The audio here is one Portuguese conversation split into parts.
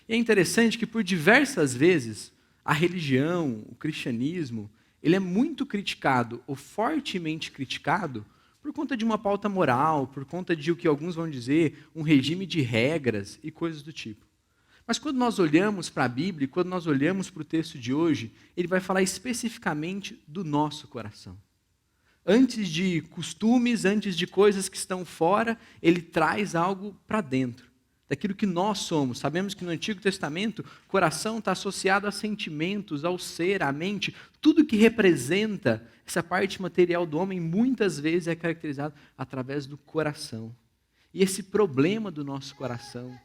E é interessante que por diversas vezes a religião, o cristianismo, ele é muito criticado ou fortemente criticado por conta de uma pauta moral, por conta de o que alguns vão dizer, um regime de regras e coisas do tipo. Mas quando nós olhamos para a Bíblia, quando nós olhamos para o texto de hoje, ele vai falar especificamente do nosso coração. Antes de costumes, antes de coisas que estão fora, ele traz algo para dentro, daquilo que nós somos. Sabemos que no Antigo Testamento, o coração está associado a sentimentos, ao ser, à mente. Tudo que representa essa parte material do homem, muitas vezes é caracterizado através do coração. E esse problema do nosso coração,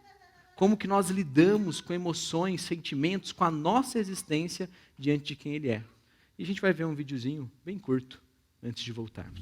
como que nós lidamos com emoções, sentimentos, com a nossa existência diante de quem Ele é. E a gente vai ver um videozinho bem curto, antes de voltarmos.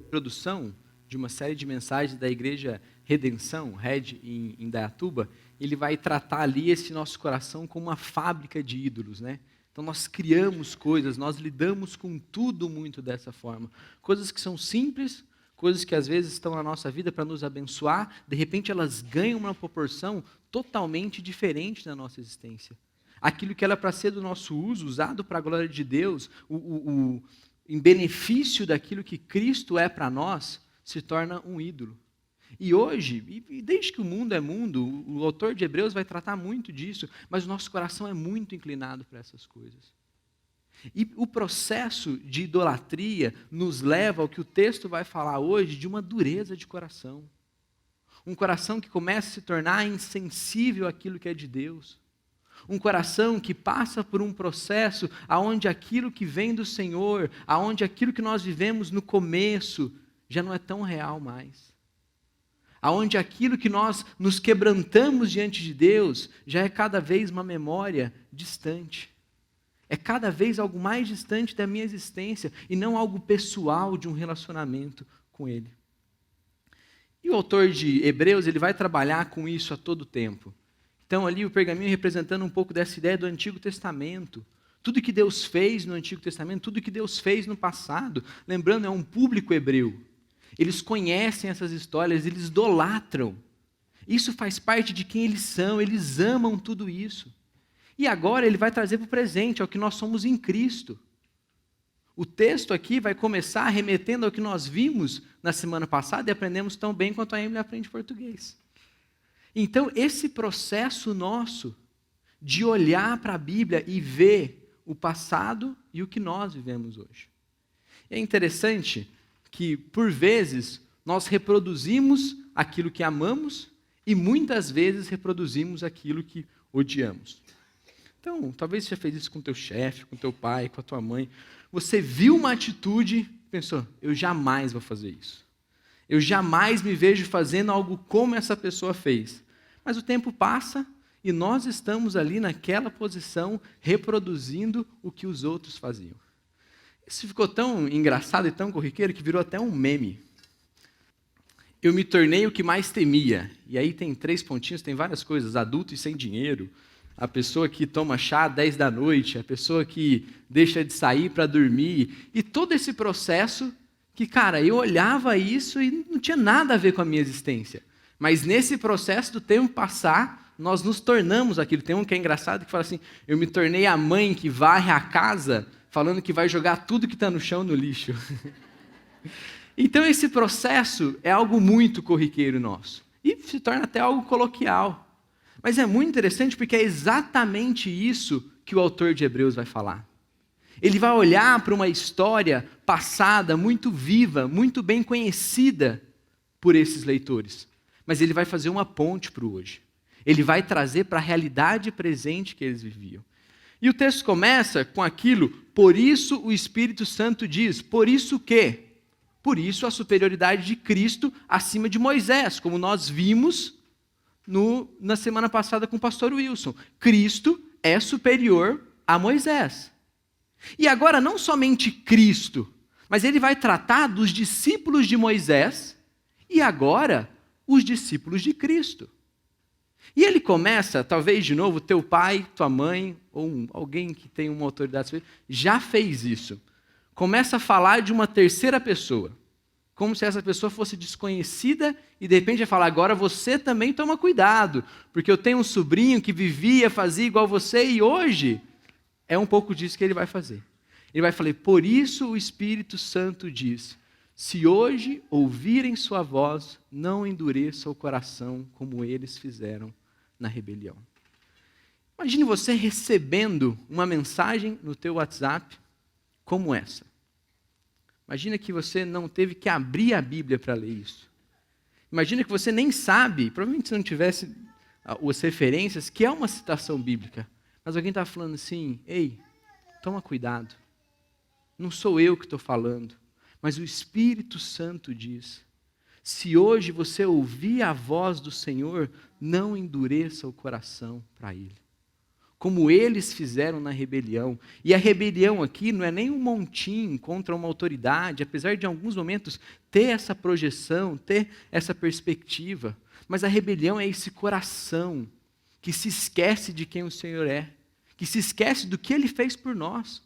Introdução de uma série de mensagens da Igreja Redenção, RED, em Indaiatuba, ele vai tratar ali esse nosso coração como uma fábrica de ídolos, né? Então nós criamos coisas, nós lidamos com tudo muito dessa forma. Coisas que são simples, coisas que às vezes estão na nossa vida para nos abençoar, de repente elas ganham uma proporção totalmente diferente da nossa existência. Aquilo que era para ser do nosso uso, usado para a glória de Deus, em benefício daquilo que Cristo é para nós, se torna um ídolo. E hoje, e desde que o mundo é mundo, o autor de Hebreus vai tratar muito disso, mas o nosso coração é muito inclinado para essas coisas. E o processo de idolatria nos leva ao que o texto vai falar hoje, de uma dureza de coração. Um coração que começa a se tornar insensível àquilo que é de Deus. Um coração que passa por um processo onde aquilo que vem do Senhor, onde aquilo que nós vivemos no começo, já não é tão real mais. Onde aquilo que nós nos quebrantamos diante de Deus, já é cada vez uma memória distante. É cada vez algo mais distante da minha existência, e não algo pessoal de um relacionamento com Ele. E o autor de Hebreus, ele vai trabalhar com isso a todo tempo. Então, ali o pergaminho representando um pouco dessa ideia do Antigo Testamento. Tudo que Deus fez no Antigo Testamento, tudo que Deus fez no passado. Lembrando, é um público hebreu. Eles conhecem essas histórias, eles idolatram. Isso faz parte de quem eles são, eles amam tudo isso. E agora ele vai trazer para o presente, ao que nós somos em Cristo. O texto aqui vai começar remetendo ao que nós vimos na semana passada e aprendemos tão bem quanto a Emily aprende português. Então, esse processo nosso de olhar para a Bíblia e ver o passado e o que nós vivemos hoje. É interessante que, por vezes, nós reproduzimos aquilo que amamos e muitas vezes reproduzimos aquilo que odiamos. Então, talvez você já fez isso com teu chefe, com teu pai, com a tua mãe. Você viu uma atitude e pensou, eu jamais vou fazer isso. Eu jamais me vejo fazendo algo como essa pessoa fez. Mas o tempo passa e nós estamos ali naquela posição, reproduzindo o que os outros faziam. Isso ficou tão engraçado e tão corriqueiro que virou até um meme. Eu me tornei o que mais temia. E aí tem 3 pontinhos, tem várias coisas. Adulto e sem dinheiro. A pessoa que toma chá às 10 da noite. A pessoa que deixa de sair para dormir. E todo esse processo que, cara, eu olhava isso e não tinha nada a ver com a minha existência. Mas nesse processo do tempo passar, nós nos tornamos aquilo. Tem um que é engraçado que fala assim, eu me tornei a mãe que varre a casa, falando que vai jogar tudo que está no chão no lixo. Então esse processo é algo muito corriqueiro nosso. E se torna até algo coloquial. Mas é muito interessante porque é exatamente isso que o autor de Hebreus vai falar. Ele vai olhar para uma história passada, muito viva, muito bem conhecida por esses leitores. Mas ele vai fazer uma ponte para o hoje. Ele vai trazer para a realidade presente que eles viviam. E o texto começa com aquilo, por isso o Espírito Santo diz, por isso o quê? Por isso a superioridade de Cristo acima de Moisés, como nós vimos na semana passada com o pastor Wilson. Cristo é superior a Moisés. E agora não somente Cristo, mas ele vai tratar dos discípulos de Moisés e agora os discípulos de Cristo. E ele começa, talvez de novo, teu pai, tua mãe, ou alguém que tem uma autoridade, já fez isso. Começa a falar de uma terceira pessoa, como se essa pessoa fosse desconhecida e de repente vai falar, agora você também toma cuidado, porque eu tenho um sobrinho que vivia, fazia igual você e hoje é um pouco disso que ele vai fazer. Ele vai falar, por isso o Espírito Santo diz, se hoje ouvirem sua voz, não endureça o coração como eles fizeram na rebelião. Imagine você recebendo uma mensagem no teu WhatsApp como essa. Imagina que você não teve que abrir a Bíblia para ler isso. Imagina que você nem sabe, provavelmente se não tivesse as referências, que é uma citação bíblica. Mas alguém está falando assim, ei, toma cuidado. Não sou eu que estou falando, mas o Espírito Santo diz, se hoje você ouvir a voz do Senhor, não endureça o coração para Ele. Como eles fizeram na rebelião. E a rebelião aqui não é nem um montinho contra uma autoridade, apesar de em alguns momentos ter essa projeção, ter essa perspectiva. Mas a rebelião é esse coração que se esquece de quem o Senhor é, que se esquece do que Ele fez por nós.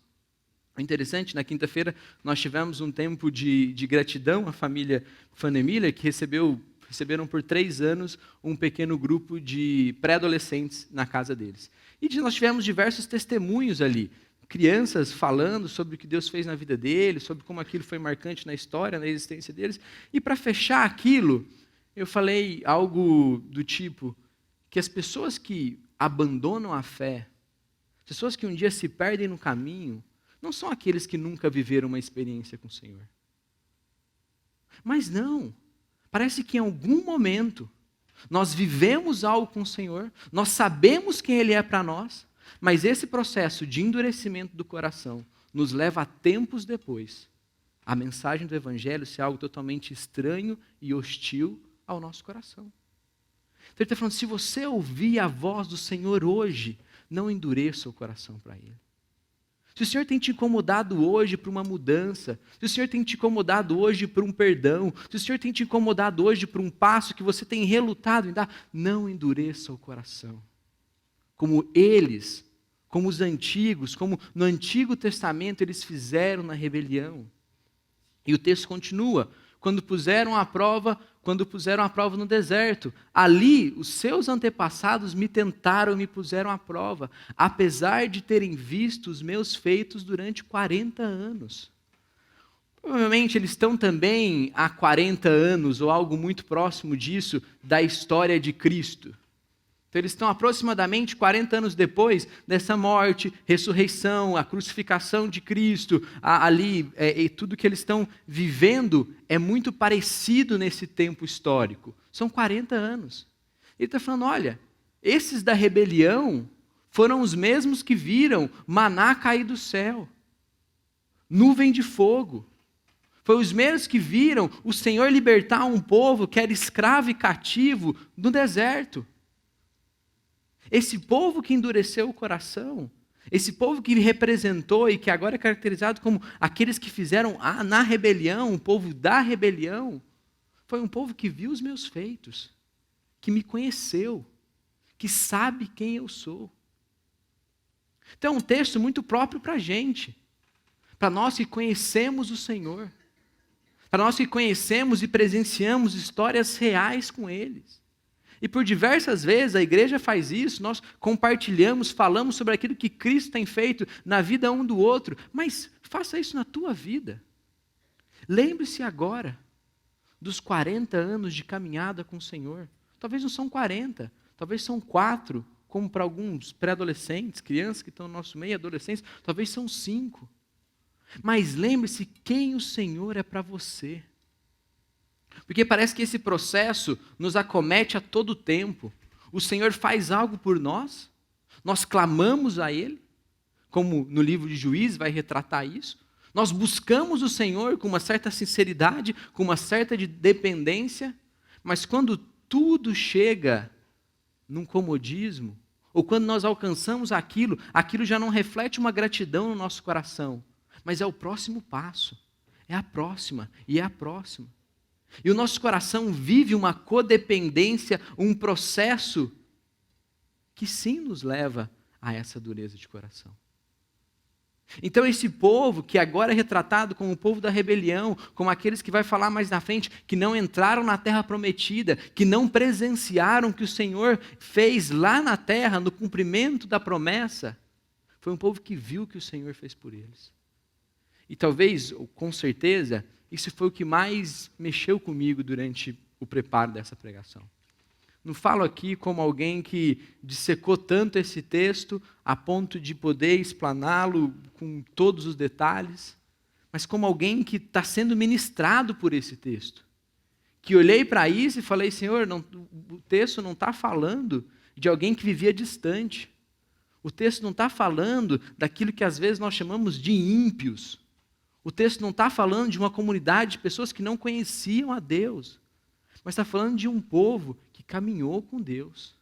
É interessante, na quinta-feira nós tivemos um tempo de gratidão à família Fanemília, que receberam por 3 anos um pequeno grupo de pré-adolescentes na casa deles. E nós tivemos diversos testemunhos ali, crianças falando sobre o que Deus fez na vida deles, sobre como aquilo foi marcante na história, na existência deles. E para fechar aquilo, eu falei algo do tipo, que as pessoas que abandonam a fé, pessoas que um dia se perdem no caminho, não são aqueles que nunca viveram uma experiência com o Senhor. Mas não, parece que em algum momento nós vivemos algo com o Senhor, nós sabemos quem Ele é para nós, mas esse processo de endurecimento do coração nos leva a tempos depois a mensagem do Evangelho ser algo totalmente estranho e hostil ao nosso coração. Então ele está falando, se você ouvir a voz do Senhor hoje, não endureça o coração para Ele. Se o Senhor tem te incomodado hoje por uma mudança, se o Senhor tem te incomodado hoje por um perdão, se o Senhor tem te incomodado hoje por um passo que você tem relutado em dar, não endureça o coração. Como eles, como os antigos, como no Antigo Testamento eles fizeram na rebelião. E o texto continua, quando puseram a prova no deserto. Ali, os seus antepassados me tentaram, me puseram à prova, apesar de terem visto os meus feitos durante 40 anos. Provavelmente eles estão também há 40 anos, ou algo muito próximo disso, da história de Cristo. Então eles estão aproximadamente 40 anos depois dessa morte, ressurreição, a crucificação de Cristo, e tudo que eles estão vivendo é muito parecido nesse tempo histórico. São 40 anos. Ele está falando, olha, esses da rebelião foram os mesmos que viram maná cair do céu, nuvem de fogo. Foi os mesmos que viram o Senhor libertar um povo que era escravo e cativo no deserto. Esse povo que endureceu o coração, esse povo que representou e que agora é caracterizado como aqueles que fizeram na rebelião, o povo da rebelião, foi um povo que viu os meus feitos, que me conheceu, que sabe quem eu sou. Então é um texto muito próprio para a gente, para nós que conhecemos o Senhor, para nós que conhecemos e presenciamos histórias reais com eles. E por diversas vezes a igreja faz isso, nós compartilhamos, falamos sobre aquilo que Cristo tem feito na vida um do outro, mas faça isso na tua vida. Lembre-se agora dos 40 anos de caminhada com o Senhor. Talvez não são 40, talvez são 4, como para alguns pré-adolescentes, crianças que estão no nosso meio, adolescentes, talvez são 5. Mas lembre-se quem o Senhor é para você. Porque parece que esse processo nos acomete a todo tempo. O Senhor faz algo por nós, nós clamamos a Ele, como no livro de Juízes vai retratar isso. Nós buscamos o Senhor com uma certa sinceridade, com uma certa dependência, mas quando tudo chega num comodismo, ou quando nós alcançamos aquilo já não reflete uma gratidão no nosso coração, mas é o próximo passo, é a próxima e é a próxima. E o nosso coração vive uma codependência, um processo que sim nos leva a essa dureza de coração. Então esse povo, que agora é retratado como o povo da rebelião, como aqueles que vai falar mais na frente, que não entraram na terra prometida, que não presenciaram o que o Senhor fez lá na terra, no cumprimento da promessa, foi um povo que viu o que o Senhor fez por eles. E talvez, ou com certeza, isso foi o que mais mexeu comigo durante o preparo dessa pregação. Não falo aqui como alguém que dissecou tanto esse texto a ponto de poder explaná-lo com todos os detalhes, mas como alguém que está sendo ministrado por esse texto. Que olhei para isso e falei, Senhor, o texto não está falando de alguém que vivia distante. O texto não está falando daquilo que às vezes nós chamamos de ímpios. O texto não está falando de uma comunidade de pessoas que não conheciam a Deus, mas está falando de um povo que caminhou com Deus,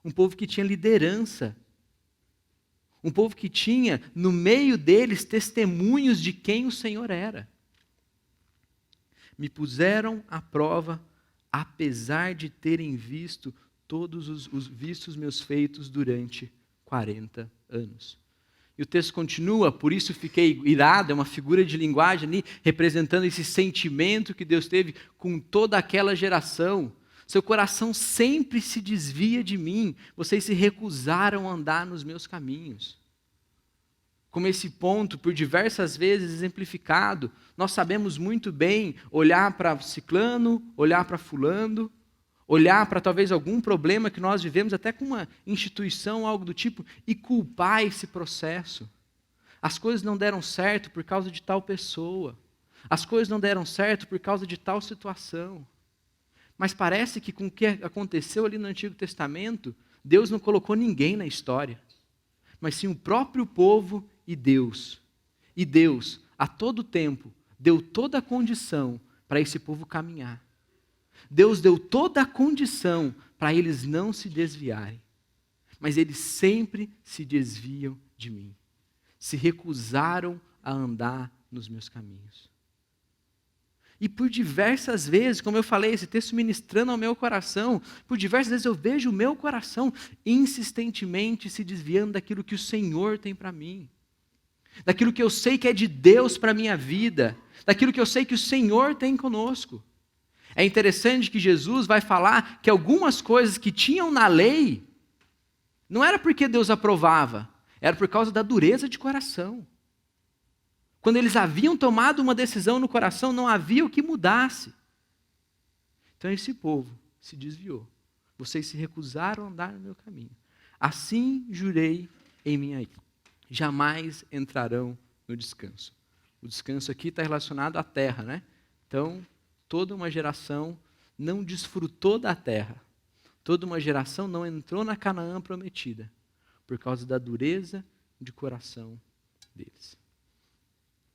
um povo que tinha liderança, um povo que tinha no meio deles testemunhos de quem o Senhor era. Me puseram à prova, apesar de terem visto todos os meus feitos durante 40 anos. E o texto continua, por isso fiquei irado, é uma figura de linguagem ali, representando esse sentimento que Deus teve com toda aquela geração. Seu coração sempre se desvia de mim, vocês se recusaram a andar nos meus caminhos. Como esse ponto, por diversas vezes exemplificado, nós sabemos muito bem olhar para ciclano, olhar para fulano, olhar para talvez algum problema que nós vivemos, até com uma instituição, algo do tipo, e culpar esse processo. As coisas não deram certo por causa de tal pessoa. As coisas não deram certo por causa de tal situação. Mas parece que com o que aconteceu ali no Antigo Testamento, Deus não colocou ninguém na história, mas sim o próprio povo e Deus. E Deus, a todo tempo, deu toda a condição para esse povo caminhar. Deus deu toda a condição para eles não se desviarem. Mas eles sempre se desviam de mim. Se recusaram a andar nos meus caminhos. E por diversas vezes, como eu falei, esse texto ministrando ao meu coração, por diversas vezes eu vejo o meu coração insistentemente se desviando daquilo que o Senhor tem para mim. Daquilo que eu sei que é de Deus para a minha vida. Daquilo que eu sei que o Senhor tem conosco. É interessante que Jesus vai falar que algumas coisas que tinham na lei, não era porque Deus aprovava, era por causa da dureza de coração. Quando eles haviam tomado uma decisão no coração, não havia o que mudasse. Então esse povo se desviou. Vocês se recusaram a andar no meu caminho. Assim jurei em minha ira. Jamais entrarão no descanso. O descanso aqui está relacionado à terra, né? Então, toda uma geração não desfrutou da terra. Toda uma geração não entrou na Canaã prometida por causa da dureza de coração deles.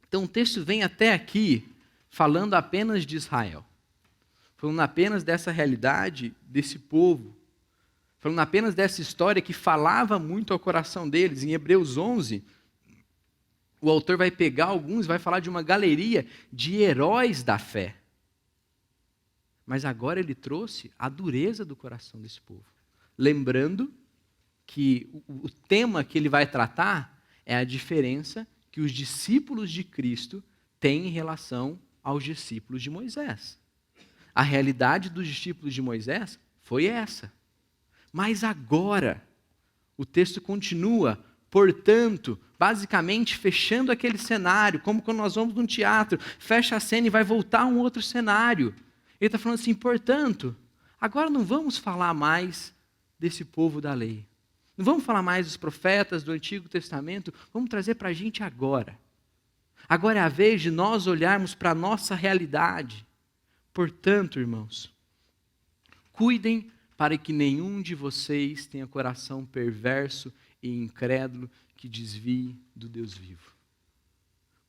Então o texto vem até aqui falando apenas de Israel. Falando apenas dessa realidade desse povo. Falando apenas dessa história que falava muito ao coração deles. Em Hebreus 11, o autor vai pegar alguns e vai falar de uma galeria de heróis da fé. Mas agora ele trouxe a dureza do coração desse povo. Lembrando que o tema que ele vai tratar é a diferença que os discípulos de Cristo têm em relação aos discípulos de Moisés. A realidade dos discípulos de Moisés foi essa. Mas agora, o texto continua, portanto, basicamente fechando aquele cenário, como quando nós vamos num teatro, fecha a cena e vai voltar a um outro cenário. Ele está falando assim, portanto, agora não vamos falar mais desse povo da lei. Não vamos falar mais dos profetas do Antigo Testamento, vamos trazer para a gente agora. Agora é a vez de nós olharmos para a nossa realidade. Portanto, irmãos, cuidem para que nenhum de vocês tenha coração perverso e incrédulo que desvie do Deus vivo.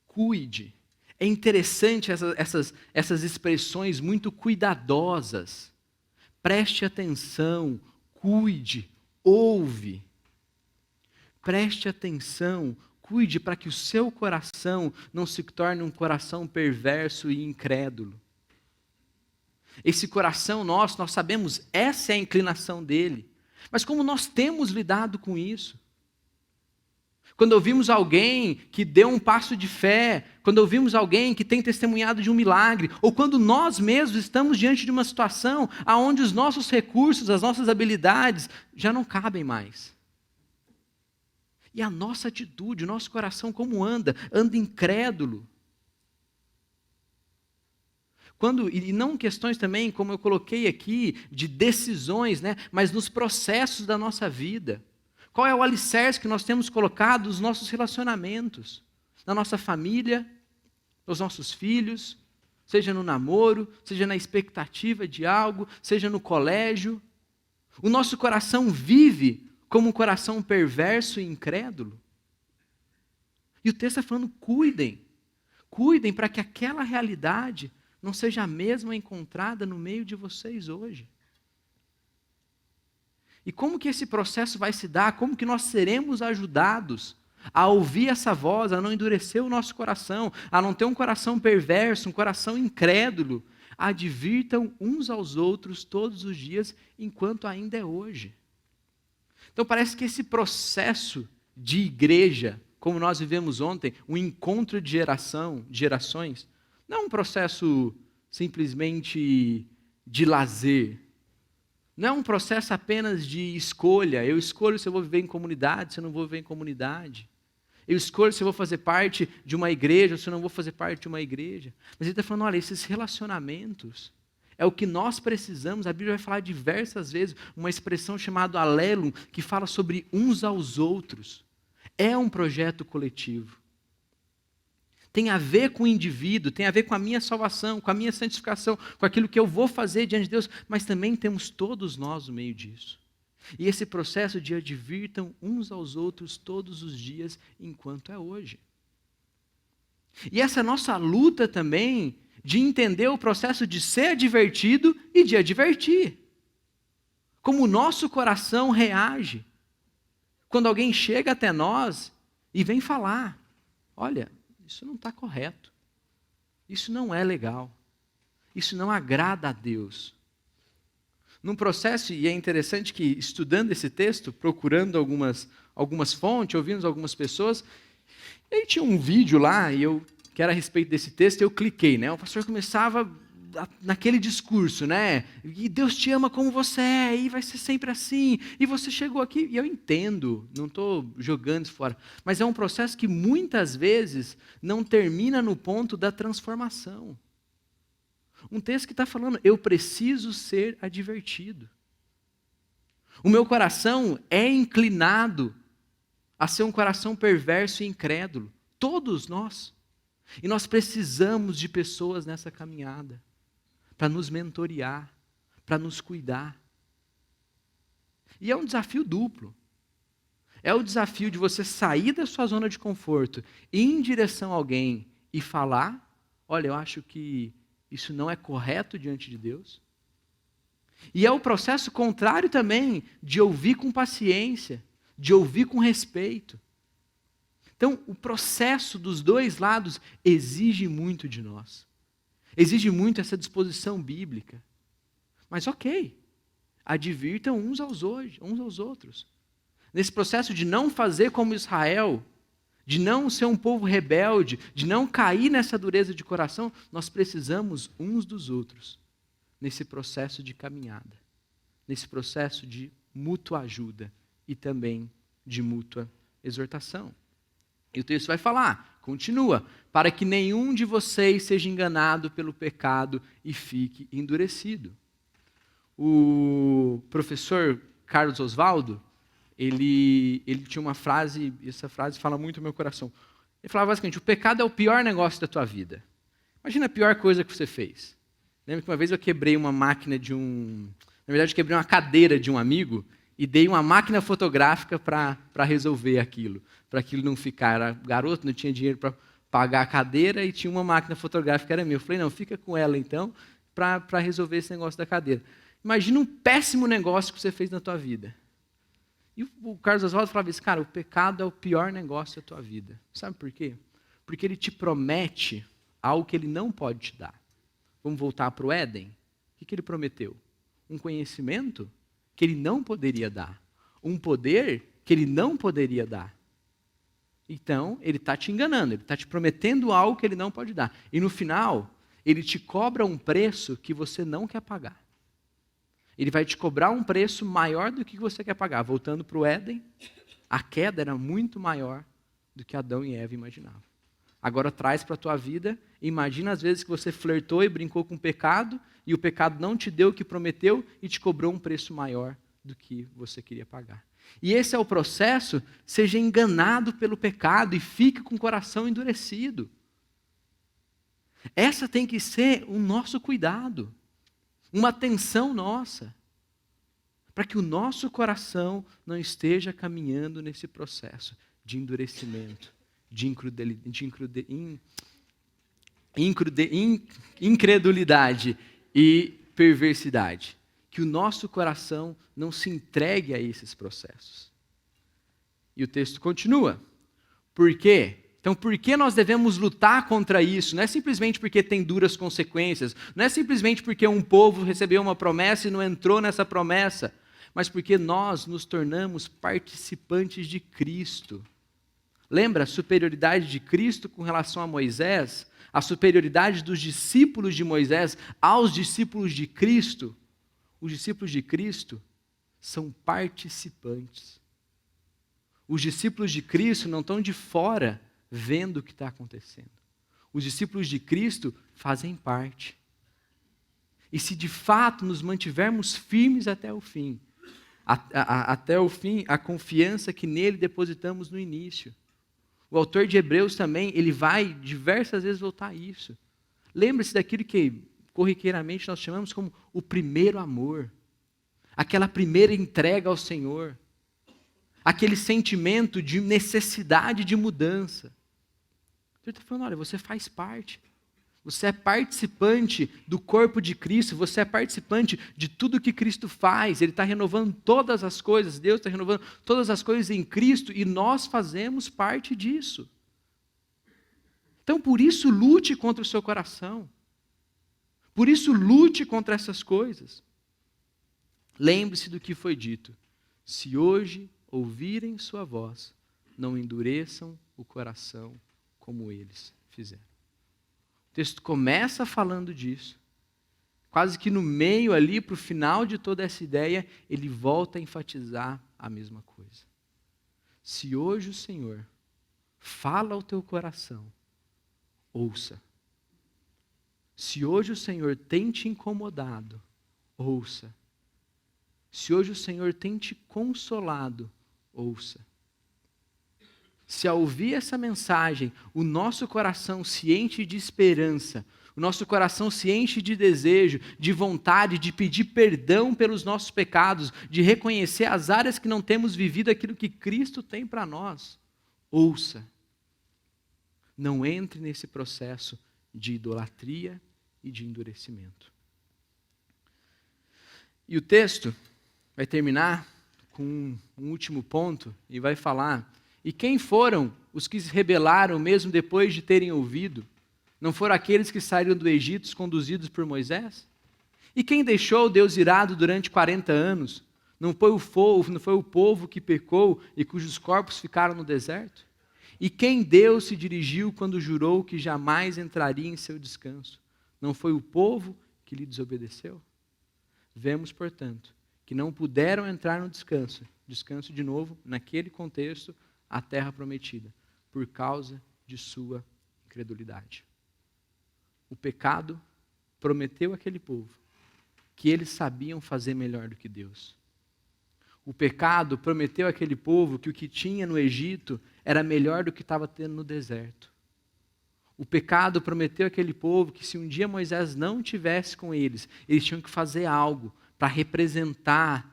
Cuide. É interessante essas expressões muito cuidadosas. Preste atenção, cuide, ouve. Preste atenção, cuide para que o seu coração não se torne um coração perverso e incrédulo. Esse coração nosso, nós sabemos, essa é a inclinação dele. Mas como nós temos lidado com isso? Quando ouvimos alguém que deu um passo de fé, quando ouvimos alguém que tem testemunhado de um milagre, ou quando nós mesmos estamos diante de uma situação onde os nossos recursos, as nossas habilidades já não cabem mais. E a nossa atitude, o nosso coração como anda? Anda incrédulo. E não questões também, como eu coloquei aqui, de decisões, né? Mas nos processos da nossa vida. Qual é o alicerce que nós temos colocado nos nossos relacionamentos? Na nossa família, nos nossos filhos, seja no namoro, seja na expectativa de algo, seja no colégio. O nosso coração vive como um coração perverso e incrédulo. E o texto está falando, cuidem para que aquela realidade não seja a mesma encontrada no meio de vocês hoje. E como que esse processo vai se dar? Como que nós seremos ajudados a ouvir essa voz, a não endurecer o nosso coração, a não ter um coração perverso, um coração incrédulo? Advirtam uns aos outros todos os dias, enquanto ainda é hoje. Então parece que esse processo de igreja, como nós vivemos ontem, um encontro de gerações, não é um processo simplesmente de lazer. Não é um processo apenas de escolha. Eu escolho se eu vou viver em comunidade, se eu não vou viver em comunidade. Eu escolho se eu vou fazer parte de uma igreja ou se eu não vou fazer parte de uma igreja. Mas ele está falando, olha, esses relacionamentos é o que nós precisamos. A Bíblia vai falar diversas vezes uma expressão chamada alélum, que fala sobre uns aos outros. É um projeto coletivo. Tem a ver com o indivíduo, tem a ver com a minha salvação, com a minha santificação, com aquilo que eu vou fazer diante de Deus, mas também temos todos nós no meio disso. E esse processo de advirtam uns aos outros todos os dias, enquanto é hoje. E essa nossa luta também de entender o processo de ser advertido e de advertir. Como o nosso coração reage quando alguém chega até nós e vem falar, olha, isso não está correto. Isso não é legal. Isso não agrada a Deus. Num processo, e é interessante que estudando esse texto, procurando algumas fontes, ouvindo algumas pessoas, e aí tinha um vídeo lá, que era a respeito desse texto, e eu cliquei, né? O pastor começava naquele discurso, né? E Deus te ama como você é, e vai ser sempre assim, e você chegou aqui, e eu entendo, não estou jogando isso fora, mas é um processo que muitas vezes não termina no ponto da transformação. Um texto que está falando, eu preciso ser advertido. O meu coração é inclinado a ser um coração perverso e incrédulo, todos nós. E nós precisamos de pessoas nessa caminhada, para nos mentorear, para nos cuidar. E é um desafio duplo. É o desafio de você sair da sua zona de conforto, ir em direção a alguém e falar, olha, eu acho que isso não é correto diante de Deus. E é o processo contrário também, de ouvir com paciência, de ouvir com respeito. Então, o processo dos dois lados exige muito de nós. Exige muito essa disposição bíblica. Mas ok, advirtam uns aos outros. Nesse processo de não fazer como Israel, de não ser um povo rebelde, de não cair nessa dureza de coração, nós precisamos uns dos outros. Nesse processo de caminhada. Nesse processo de mútua ajuda e também de mútua exortação. E o texto vai falar, continua, para que nenhum de vocês seja enganado pelo pecado e fique endurecido. O professor Carlos Oswaldo, ele tinha uma frase, e essa frase fala muito no meu coração. Ele falava basicamente, o pecado é o pior negócio da tua vida. Imagina a pior coisa que você fez. Lembra que uma vez eu quebrei uma máquina de um Na verdade, eu quebrei uma cadeira de um amigo e dei uma máquina fotográfica para resolver aquilo. Para aquilo não ficar. Era garoto, não tinha dinheiro para pagar a cadeira e tinha uma máquina fotográfica que era minha. Eu falei, não, fica com ela então, para resolver esse negócio da cadeira. Imagina um péssimo negócio que você fez na tua vida. E o Carlos Oswaldo falava isso, cara, o pecado é o pior negócio da tua vida. Sabe por quê? Porque ele te promete algo que ele não pode te dar. Vamos voltar para o Éden? O que ele prometeu? Um conhecimento que ele não poderia dar. Um poder que ele não poderia dar. Então, ele está te enganando, ele está te prometendo algo que ele não pode dar. E no final, ele te cobra um preço que você não quer pagar. Ele vai te cobrar um preço maior do que você quer pagar. Voltando para o Éden, a queda era muito maior do que Adão e Eva imaginavam. Agora traz para a tua vida, imagina as vezes que você flertou e brincou com o pecado, e o pecado não te deu o que prometeu e te cobrou um preço maior do que você queria pagar. E esse é o processo, seja enganado pelo pecado e fique com o coração endurecido. Essa tem que ser o nosso cuidado. Uma atenção nossa, para que o nosso coração não esteja caminhando nesse processo de endurecimento, de incredulidade e perversidade. Que o nosso coração não se entregue a esses processos. E o texto continua. Por quê? Então, por que nós devemos lutar contra isso? Não é simplesmente porque tem duras consequências, não é simplesmente porque um povo recebeu uma promessa e não entrou nessa promessa, mas porque nós nos tornamos participantes de Cristo. Lembra a superioridade de Cristo com relação a Moisés? A superioridade dos discípulos de Moisés aos discípulos de Cristo? Os discípulos de Cristo são participantes. Os discípulos de Cristo não estão de fora vendo o que está acontecendo. Os discípulos de Cristo fazem parte. E se de fato nos mantivermos firmes até o fim, a confiança que nele depositamos no início. O autor de Hebreus também, ele vai diversas vezes voltar a isso. Lembre-se daquilo que corriqueiramente nós chamamos como o primeiro amor. Aquela primeira entrega ao Senhor. Aquele sentimento de necessidade de mudança. Ele está falando, olha, você faz parte. Você é participante do corpo de Cristo. Você é participante de tudo que Cristo faz. Ele está renovando todas as coisas. Deus está renovando todas as coisas em Cristo. E nós fazemos parte disso. Então, por isso, lute contra o seu coração. Por isso, lute contra essas coisas. Lembre-se do que foi dito. Se hoje ouvirem sua voz, não endureçam o coração como eles fizeram. O texto começa falando disso. Quase que no meio ali, para o final de toda essa ideia, ele volta a enfatizar a mesma coisa. Se hoje o Senhor fala ao teu coração, ouça. Se hoje o Senhor tem te incomodado, ouça. Se hoje o Senhor tem te consolado, ouça. Se ao ouvir essa mensagem, o nosso coração se enche de esperança, o nosso coração se enche de desejo, de vontade, de pedir perdão pelos nossos pecados, de reconhecer as áreas que não temos vivido aquilo que Cristo tem para nós, ouça. Não entre nesse processo de idolatria e de endurecimento. E o texto vai terminar com um último ponto e vai falar: e quem foram os que se rebelaram mesmo depois de terem ouvido? Não foram aqueles que saíram do Egito conduzidos por Moisés? E quem deixou Deus irado durante 40 anos? Não foi o povo que pecou e cujos corpos ficaram no deserto? E quem Deus se dirigiu quando jurou que jamais entraria em seu descanso? Não foi o povo que lhe desobedeceu? Vemos, portanto, que não puderam entrar no descanso de novo, naquele contexto, a terra prometida, por causa de sua incredulidade. O pecado prometeu àquele povo que eles sabiam fazer melhor do que Deus. O pecado prometeu àquele povo que o que tinha no Egito era melhor do que estava tendo no deserto. O pecado prometeu àquele povo que se um dia Moisés não tivesse com eles, eles tinham que fazer algo para representar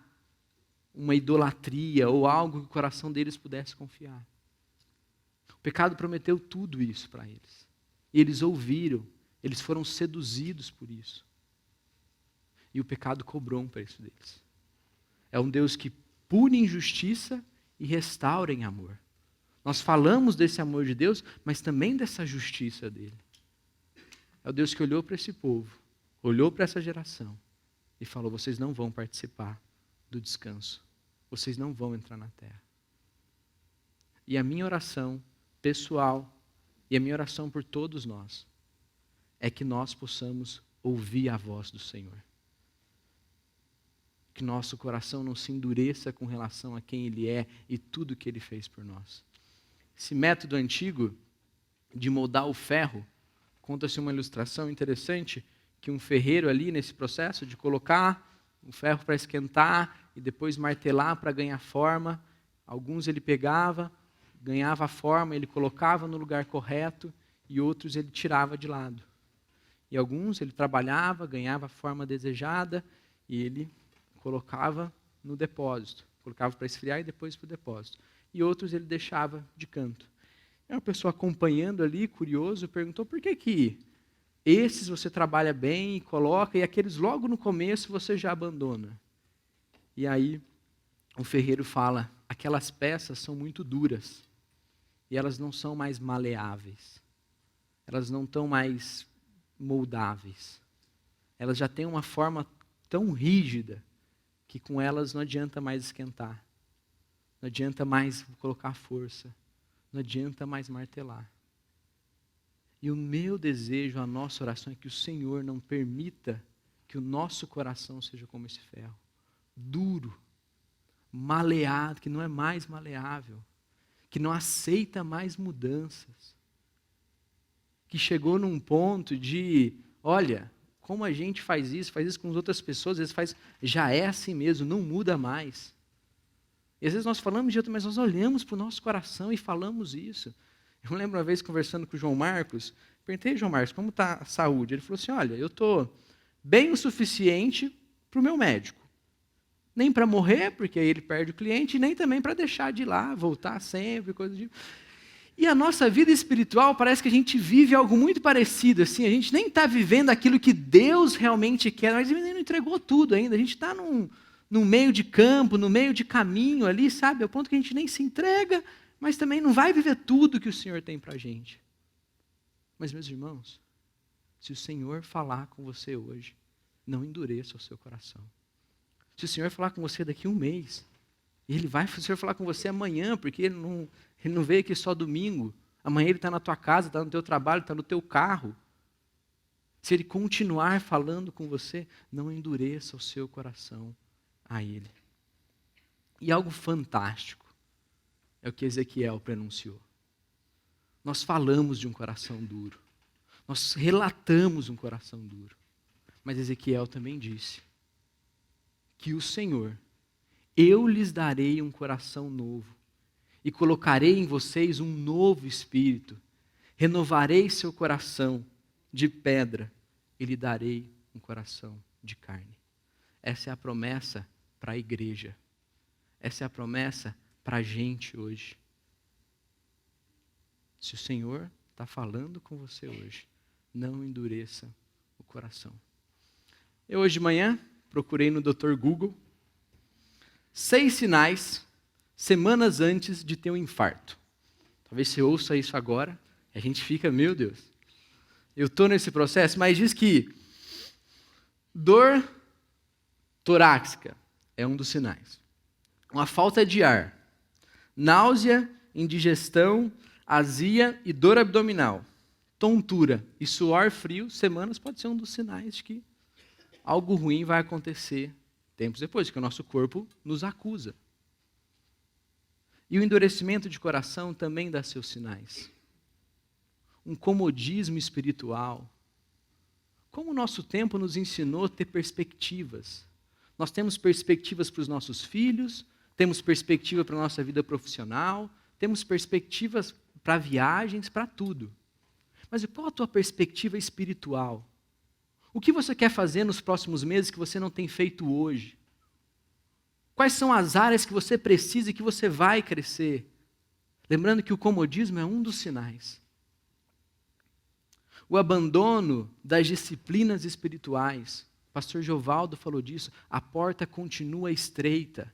uma idolatria ou algo que o coração deles pudesse confiar. O pecado prometeu tudo isso para eles. E eles ouviram, eles foram seduzidos por isso. E o pecado cobrou um preço deles. É um Deus que pune injustiça e restaura em amor. Nós falamos desse amor de Deus, mas também dessa justiça dele. É o Deus que olhou para esse povo, olhou para essa geração e falou: vocês não vão participar do descanso. Vocês não vão entrar na terra. E a minha oração pessoal e a minha oração por todos nós é que nós possamos ouvir a voz do Senhor. Que nosso coração não se endureça com relação a quem Ele é e tudo que Ele fez por nós. Esse método antigo de moldar o ferro, conta-se uma ilustração interessante, que um ferreiro ali nesse processo de colocar o ferro para esquentar e depois martelar para ganhar forma, alguns ele pegava, ganhava a forma, ele colocava no lugar correto e outros ele tirava de lado. E alguns ele trabalhava, ganhava a forma desejada e ele colocava no depósito, colocava para esfriar e depois para o depósito. E outros ele deixava de canto. E uma pessoa acompanhando ali, curioso, perguntou: por que esses você trabalha bem e coloca, e aqueles logo no começo você já abandona? E aí o ferreiro fala: aquelas peças são muito duras e elas não são mais maleáveis, elas não estão mais moldáveis, elas já têm uma forma tão rígida que com elas não adianta mais esquentar, não adianta mais colocar força, não adianta mais martelar. E o meu desejo, a nossa oração é que o Senhor não permita que o nosso coração seja como esse ferro, duro, maleado, que não é mais maleável, que não aceita mais mudanças, que chegou num ponto de, olha, como a gente faz isso com as outras pessoas, às vezes faz, já é assim mesmo, não muda mais. E às vezes nós falamos de outro, mas nós olhamos para o nosso coração e falamos isso. Eu lembro uma vez conversando com o João Marcos, perguntei: João Marcos, como está a saúde? Ele falou assim: olha, eu estou bem o suficiente para o meu médico. Nem para morrer, porque aí ele perde o cliente, nem também para deixar de ir lá, voltar sempre, coisa de... E a nossa vida espiritual parece que a gente vive algo muito parecido, assim, a gente nem está vivendo aquilo que Deus realmente quer, mas ele não entregou tudo ainda, a gente está num meio de campo, no meio de caminho ali, sabe, ao ponto que a gente nem se entrega, mas também não vai viver tudo que o Senhor tem para a gente. Mas, meus irmãos, se o Senhor falar com você hoje, não endureça o seu coração. Se o Senhor falar com você daqui a um mês, o Senhor falar com você amanhã, porque Ele não veio aqui só domingo, amanhã Ele está na tua casa, está no teu trabalho, está no teu carro. Se Ele continuar falando com você, não endureça o seu coração a Ele. E algo fantástico é o que Ezequiel pronunciou. Nós falamos de um coração duro. Nós relatamos um coração duro. Mas Ezequiel também disse que o Senhor, eu lhes darei um coração novo e colocarei em vocês um novo espírito. Renovarei seu coração de pedra e lhe darei um coração de carne. Essa é a promessa para a igreja. Essa é a promessa para a gente hoje. Se o Senhor está falando com você hoje, não endureça o coração. Eu hoje de manhã procurei no Dr. Google 6 sinais semanas antes de ter um infarto. Talvez você ouça isso agora e a gente fica, meu Deus, eu estou nesse processo, mas diz que dor torácica é um dos sinais. Uma falta de ar, náusea, indigestão, azia e dor abdominal, tontura e suor frio, semanas pode ser um dos sinais de que algo ruim vai acontecer tempos depois, que o nosso corpo nos acusa. E o endurecimento de coração também dá seus sinais. Um comodismo espiritual. Como o nosso tempo nos ensinou a ter perspectivas. Nós temos perspectivas para os nossos filhos, temos perspectiva para a nossa vida profissional, temos perspectivas para viagens, para tudo. Mas qual a tua perspectiva espiritual? O que você quer fazer nos próximos meses que você não tem feito hoje? Quais são as áreas que você precisa e que você vai crescer? Lembrando que o comodismo é um dos sinais. O abandono das disciplinas espirituais. O pastor Giovaldo falou disso. A porta continua estreita.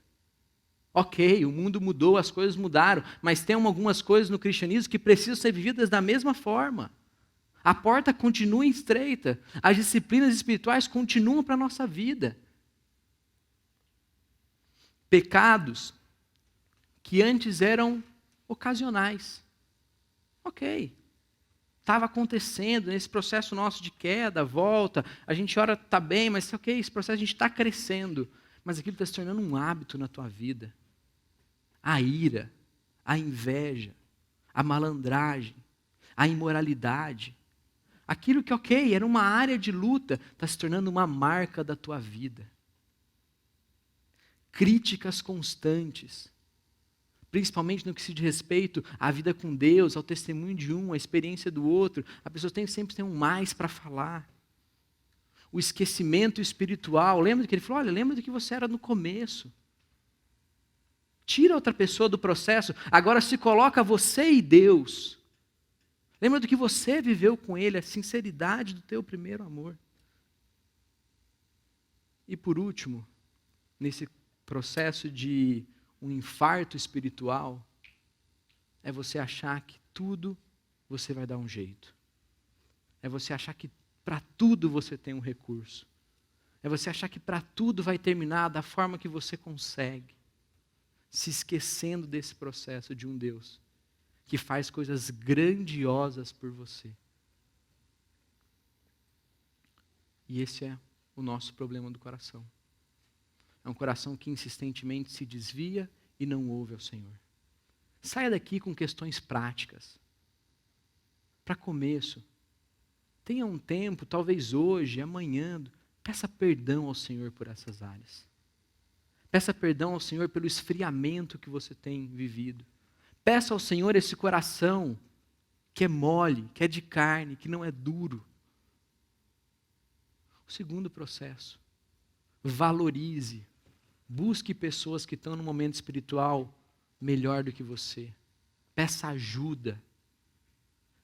Ok, o mundo mudou, as coisas mudaram, mas tem algumas coisas no cristianismo que precisam ser vividas da mesma forma. A porta continua estreita. As disciplinas espirituais continuam para a nossa vida. Pecados que antes eram ocasionais. Ok. Estava acontecendo nesse processo nosso de queda, volta, a gente ora, está bem, mas ok, esse processo a gente está crescendo. Mas aquilo está se tornando um hábito na tua vida. A ira, a inveja, a malandragem, a imoralidade. Aquilo que, ok, era uma área de luta, está se tornando uma marca da tua vida. Críticas constantes, principalmente no que se diz respeito à vida com Deus, ao testemunho de um, à experiência do outro. A pessoa sempre tem um mais para falar. O esquecimento espiritual. Lembra do que ele falou? Olha, lembra do que você era no começo. Tira outra pessoa do processo, agora se coloca você e Deus. Lembra do que você viveu com Ele, a sinceridade do teu primeiro amor. E por último, nesse processo de um infarto espiritual, é você achar que tudo você vai dar um jeito. É você achar que para tudo você tem um recurso. É você achar que para tudo vai terminar da forma que você consegue. Se esquecendo desse processo de um Deus que faz coisas grandiosas por você. E esse é o nosso problema do coração. É um coração que insistentemente se desvia e não ouve ao Senhor. Saia daqui com questões práticas. Para começo, tenha um tempo, talvez hoje, amanhã, peça perdão ao Senhor por essas áreas. Peça perdão ao Senhor pelo esfriamento que você tem vivido. Peça ao Senhor esse coração que é mole, que é de carne, que não é duro. O segundo processo, valorize, busque pessoas que estão no momento espiritual melhor do que você. Peça ajuda.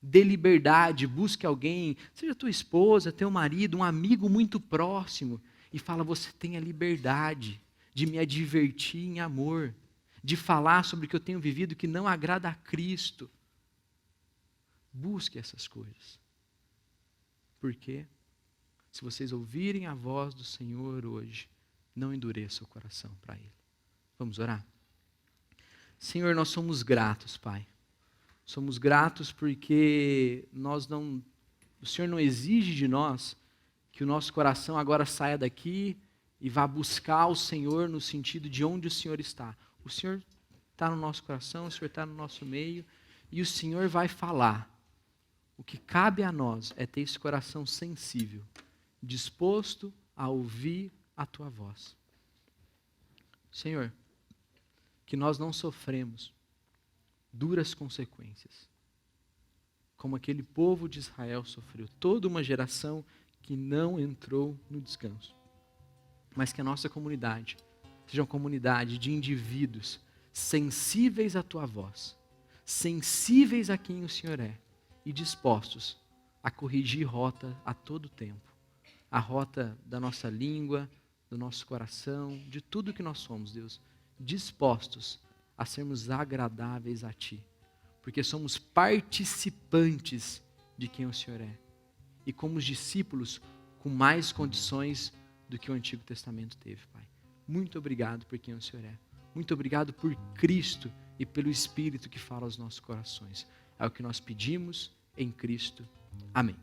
Dê liberdade, busque alguém, seja tua esposa, teu marido, um amigo muito próximo, e fala, você tem a liberdade de me advertir em amor, de falar sobre o que eu tenho vivido que não agrada a Cristo. Busque essas coisas. Por quê? Se vocês ouvirem a voz do Senhor hoje, não endureça o coração para Ele. Vamos orar? Senhor, nós somos gratos, Pai. Somos gratos porque o Senhor não exige de nós que o nosso coração agora saia daqui e vá buscar o Senhor no sentido de onde o Senhor está. O Senhor está no nosso coração, o Senhor está no nosso meio, e o Senhor vai falar. O que cabe a nós é ter esse coração sensível, disposto a ouvir a Tua voz. Senhor, que nós não sofremos duras consequências, como aquele povo de Israel sofreu, toda uma geração que não entrou no descanso. Mas que a nossa comunidade seja uma comunidade de indivíduos sensíveis à Tua voz, sensíveis a quem o Senhor é e dispostos a corrigir rota a todo tempo. A rota da nossa língua, do nosso coração, de tudo que nós somos, Deus. Dispostos a sermos agradáveis a Ti. Porque somos participantes de quem o Senhor é. E como os discípulos, com mais condições do que o Antigo Testamento teve, Pai. Muito obrigado por quem o Senhor é. Muito obrigado por Cristo e pelo Espírito que fala aos nossos corações. É o que nós pedimos em Cristo. Amém.